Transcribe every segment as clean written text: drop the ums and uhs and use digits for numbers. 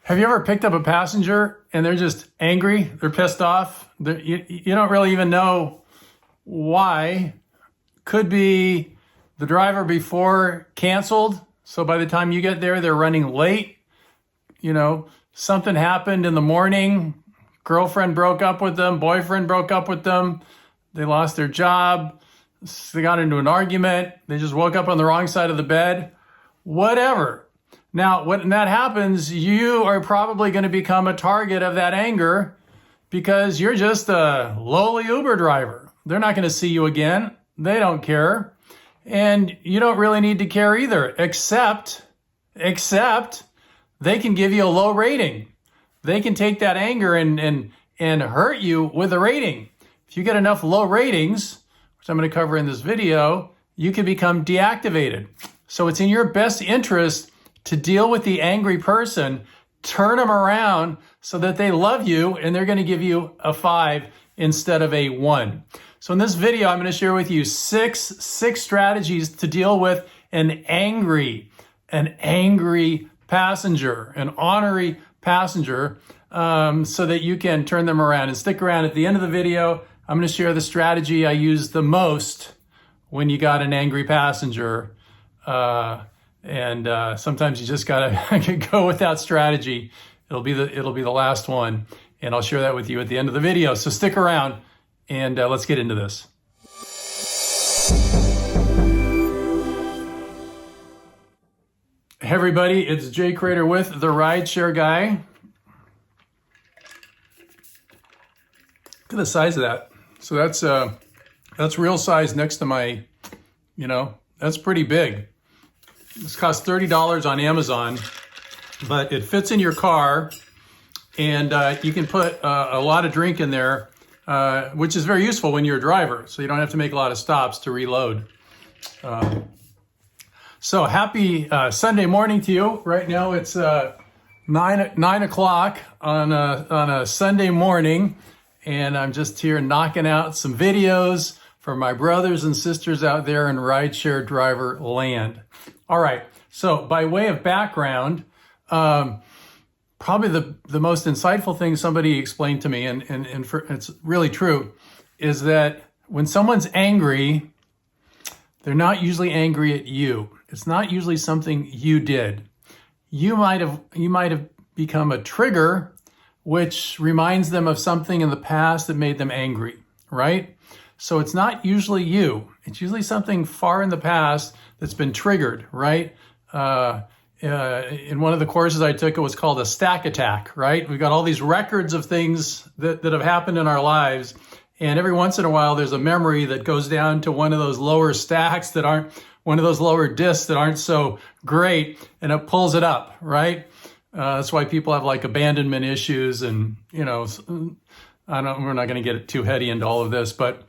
Have you ever picked up a passenger and they're just angry? They're pissed off. You don't really even know why. Could be the driver before canceled. So by the time you get there, they're running late. You know, something happened in the morning. Girlfriend broke up with them. Boyfriend broke up with them. They lost their job. They got into an argument. They just woke up on the wrong side of the bed. Whatever. Now, when that happens, you are probably going to become a target of that anger because you're just a lowly Uber driver. They're not going to see you again. They don't care. And you don't really need to care either, except they can give you a low rating. They can take that anger and hurt you with a rating. If you get enough low ratings, which I'm going to cover in this video, you can become deactivated. So it's in your best interest to deal with the angry person, turn them around so that they love you and they're going to give you a 5 instead of a 1. So in this video, I'm going to share with you six strategies to deal with an angry passenger, an ornery passenger, so that you can turn them around. And stick around at the end of the video. I'm going to share the strategy I use the most when you got an angry passenger. Sometimes you just gotta go with that strategy. It'll be the last one, and I'll share that with you at the end of the video. So stick around, and let's get into this. Hey everybody, it's Jay Crater with the RideShare Guy. Look at the size of that. So that's real size next to my, that's pretty big. This costs $30 on Amazon, but it fits in your car, and you can put a lot of drink in there, which is very useful when you're a driver, so you don't have to make a lot of stops to reload. So happy Sunday morning to you. Right now it's 9 o'clock on a Sunday morning, and I'm just here knocking out some videos for my brothers and sisters out there in rideshare driver land. All right, so by way of background, probably the most insightful thing somebody explained to me, and it's really true, is that when someone's angry, they're not usually angry at you. It's not usually something you did. You might have become a trigger, which reminds them of something in the past that made them angry, right? So it's not usually you. It's usually something far in the past that's been triggered, right? In one of the courses I took, it was called a stack attack, right? We've got all these records of things that have happened in our lives. And every once in a while, there's a memory that goes down to one of those lower stacks that aren't, one of those lower discs that aren't so great, and it pulls it up, right? That's why people have like abandonment issues and, we're not going to get too heady into all of this, but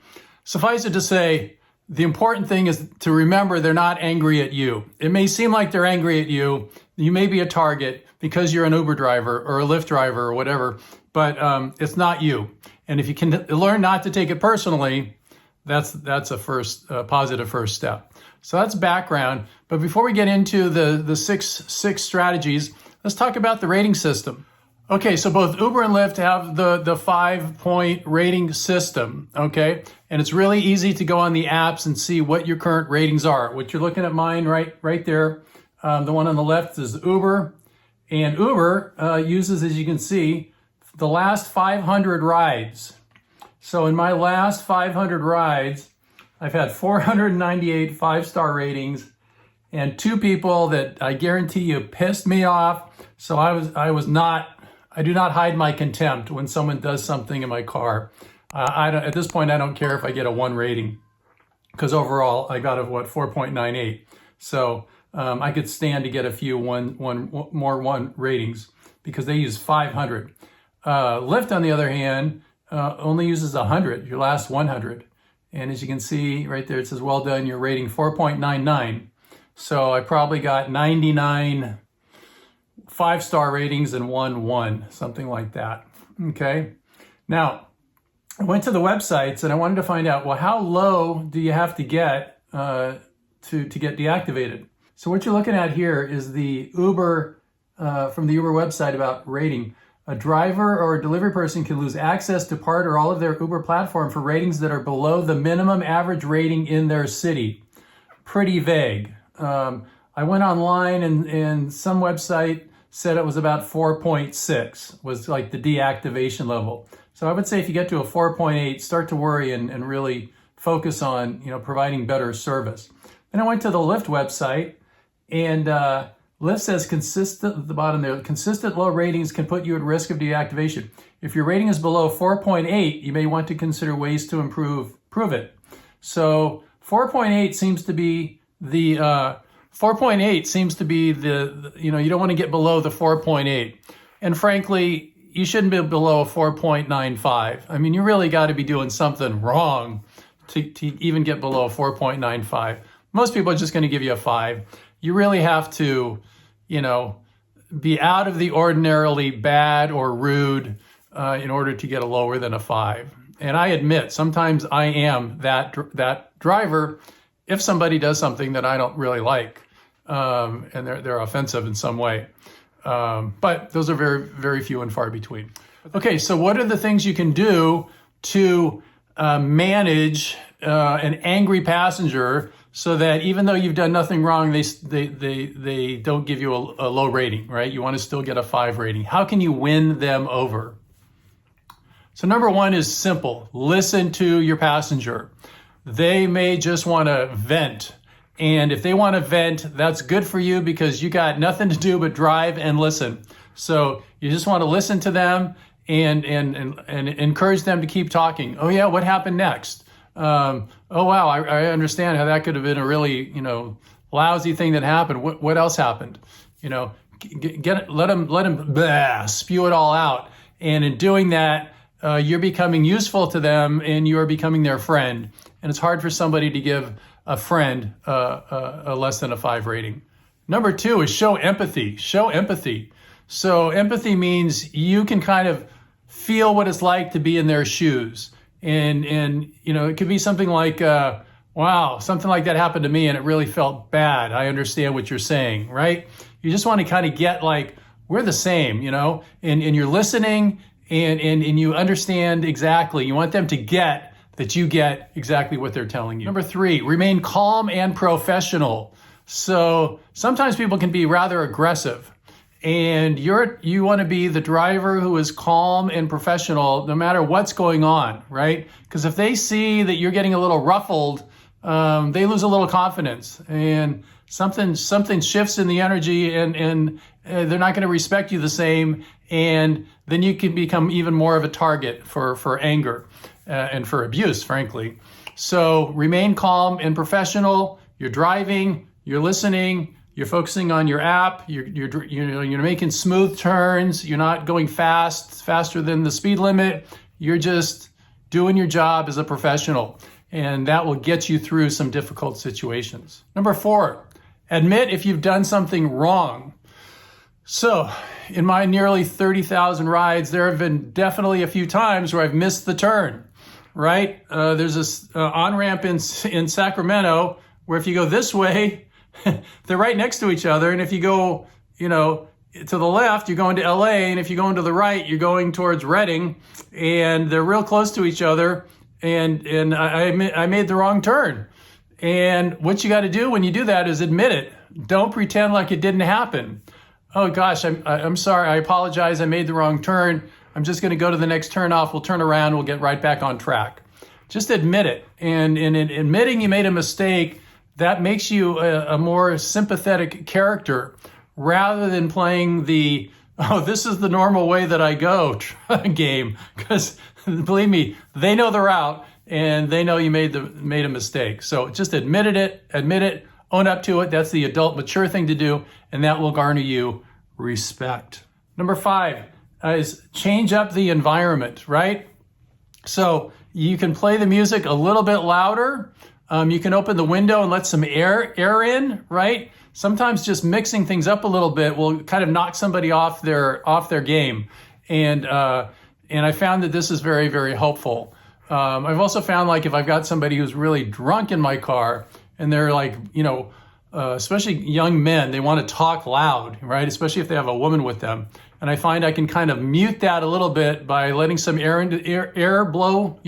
suffice it to say, the important thing is to remember they're not angry at you. It may seem like they're angry at you. You may be a target because you're an Uber driver or a Lyft driver or whatever, but it's not you. And if you can learn not to take it personally, that's a positive first step. So that's background. But before we get into the six strategies, let's talk about the rating system. Okay, so both Uber and Lyft have the 5-point rating system, okay? And it's really easy to go on the apps and see what your current ratings are. What you're looking at mine right there, the one on the left is Uber. And Uber uses, as you can see, the last 500 rides. So in my last 500 rides, I've had 498 5-star ratings and 2 people that I guarantee you pissed me off. So I do not hide my contempt when someone does something in my car. At this point, I don't care if I get a 1 rating, because overall I got a 4.98. So I could stand to get a few more 1 ratings because they use 500. Lyft, on the other hand, only uses 100, your last 100. And as you can see right there, it says, well done, you're rating 4.99. So I probably got 99 5-star ratings and 1, something like that. Okay. Now, I went to the websites and I wanted to find out, well, how low do you have to get to get deactivated? So what you're looking at here is the Uber from the Uber website about rating. A driver or a delivery person can lose access to part or all of their Uber platform for ratings that are below the minimum average rating in their city. Pretty vague. I went online and some website said it was about 4.6 was like the deactivation level. So I would say if you get to a 4.8, start to worry and really focus on, providing better service. Then I went to the Lyft website, and Lyft says consistent, at the bottom there, consistent low ratings can put you at risk of deactivation. If your rating is below 4.8, you may want to consider ways to improve it. So 4.8 seems to be the, you don't want to get below the 4.8. And frankly, you shouldn't be below a 4.95. I mean, you really got to be doing something wrong to even get below a 4.95. Most people are just going to give you a 5. You really have to, be out of the ordinarily bad or rude in order to get a lower than a 5. And I admit, sometimes I am that driver if somebody does something that I don't really like, and they're offensive in some way. But those are very, very few and far between. Okay, so what are the things you can do to manage an angry passenger so that even though you've done nothing wrong, they don't give you a low rating, right? You want to still get a 5 rating. How can you win them over? So number 1 is simple. Listen to your passenger. They may just want to vent. And if they want to vent, that's good for you because you got nothing to do but drive and listen. So you just want to listen to them and encourage them to keep talking. Oh yeah, what happened next? Oh wow, I understand how that could have been a really, lousy thing that happened. What else happened? Let them spew it all out. And in doing that, you're becoming useful to them and you're becoming their friend. And it's hard for somebody to give a friend a less than a 5 rating. Number 2 is show empathy. Show empathy. So empathy means you can kind of feel what it's like to be in their shoes. And it could be something like, wow, something like that happened to me and it really felt bad. I understand what you're saying, right? You just want to kind of get like, we're the same, and you're listening and you understand exactly. You want them to get that you get exactly what they're telling you. Number 3, remain calm and professional. So sometimes people can be rather aggressive. And you want to be the driver who is calm and professional no matter what's going on, right? Because if they see that you're getting a little ruffled, they lose a little confidence, and something shifts in the energy, and they're not going to respect you the same, and then you can become even more of a target for anger and for abuse, frankly. So remain calm and professional. You're driving, you're listening. You're focusing on your app. You're making smooth turns. You're not going faster than the speed limit. You're just doing your job as a professional, and that will get you through some difficult situations. Number 4, admit if you've done something wrong. So, in my nearly 30,000 rides, there have been definitely a few times where I've missed the turn. Right? There's this on-ramp in Sacramento where if you go this way, they're right next to each other. And if you go, to the left, you're going to LA. And if you're going to the right, you're going towards Redding. And they're real close to each other. And I made the wrong turn. And what you got to do when you do that is admit it. Don't pretend like it didn't happen. Oh gosh, I'm sorry. I apologize. I made the wrong turn. I'm just going to go to the next turnoff. We'll turn around. We'll get right back on track. Just admit it. And in admitting you made a mistake, that makes you a more sympathetic character rather than playing the, this is the normal way that I go game. Because believe me, they know the route and they know you made a mistake. So just admit it, own up to it. That's the adult, mature thing to do, and that will garner you respect. Number 5 is change up the environment, right? So you can play the music a little bit louder. You can open the window and let some air in, right? Sometimes just mixing things up a little bit will kind of knock somebody off their game. And I found that this is very, very helpful. I've also found, like, if I've got somebody who's really drunk in my car and they're like, especially young men, they want to talk loud, right? Especially if they have a woman with them. And I find I can kind of mute that a little bit by letting some air blow,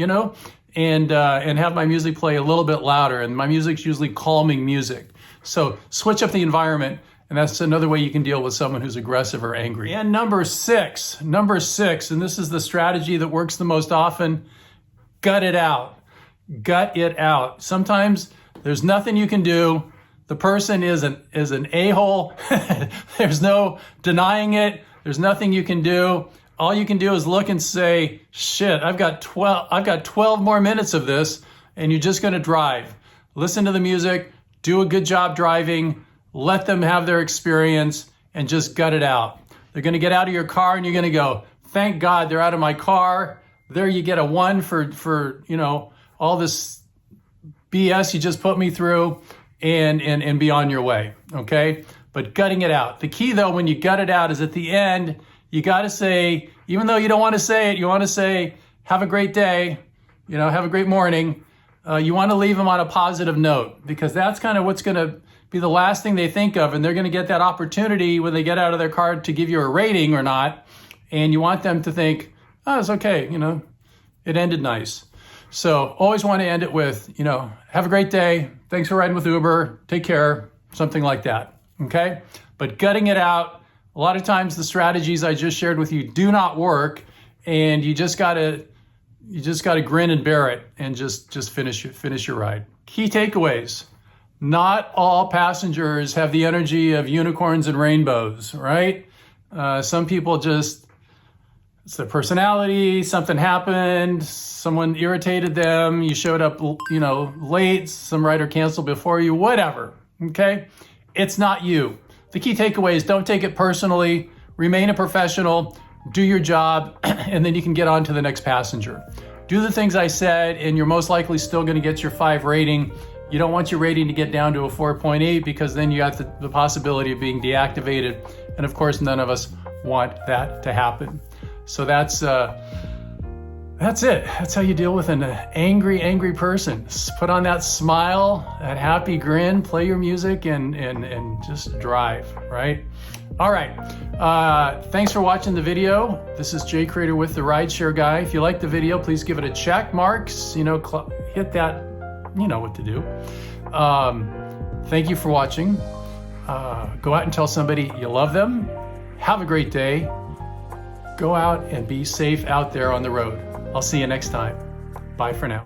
and have my music play a little bit louder. And my music's usually calming music. So switch up the environment, and that's another way you can deal with someone who's aggressive or angry. And number six, and this is the strategy that works the most often, gut it out. Gut it out. Sometimes there's nothing you can do. The person is an a-hole. There's no denying it. There's nothing you can do. All you can do is look and say, shit, I've got 12 more minutes of this, and you're just going to drive. Listen to the music, do a good job driving, let them have their experience, and just gut it out. They're going to get out of your car, and you're going to go, thank God they're out of my car. There you get a 1 for all this BS you just put me through, and be on your way, okay? But gutting it out. The key, though, when you gut it out is at the end, you got to say, even though you don't want to say it, you want to say, have a great day, have a great morning. You want to leave them on a positive note, because that's kind of what's going to be the last thing they think of, and they're going to get that opportunity when they get out of their car to give you a rating or not, and you want them to think, oh, it's okay, it ended nice. So always want to end it with, have a great day, thanks for riding with Uber, take care, something like that, okay? But gutting it out, a lot of times the strategies I just shared with you do not work, and you just gotta grin and bear it and just finish your ride. Key takeaways. Not all passengers have the energy of unicorns and rainbows, right? Some people it's their personality, something happened, someone irritated them, you showed up, late, some rider canceled before you, whatever, okay? It's not you. The key takeaway is don't take it personally, remain a professional, do your job, and then you can get on to the next passenger. Do the things I said, and you're most likely still gonna get your 5 rating. You don't want your rating to get down to a 4.8, because then you got the possibility of being deactivated. And of course, none of us want that to happen. So that's it. That's how you deal with an angry person. Put on that smile, that happy grin, play your music, and just drive, right? All right. Thanks for watching the video. This is Jay Crater with the RideShare Guy. If you like the video, please give it a check marks. Hit that. You know what to do. Thank you for watching. Go out and tell somebody you love them. Have a great day. Go out and be safe out there on the road. I'll see you next time. Bye for now.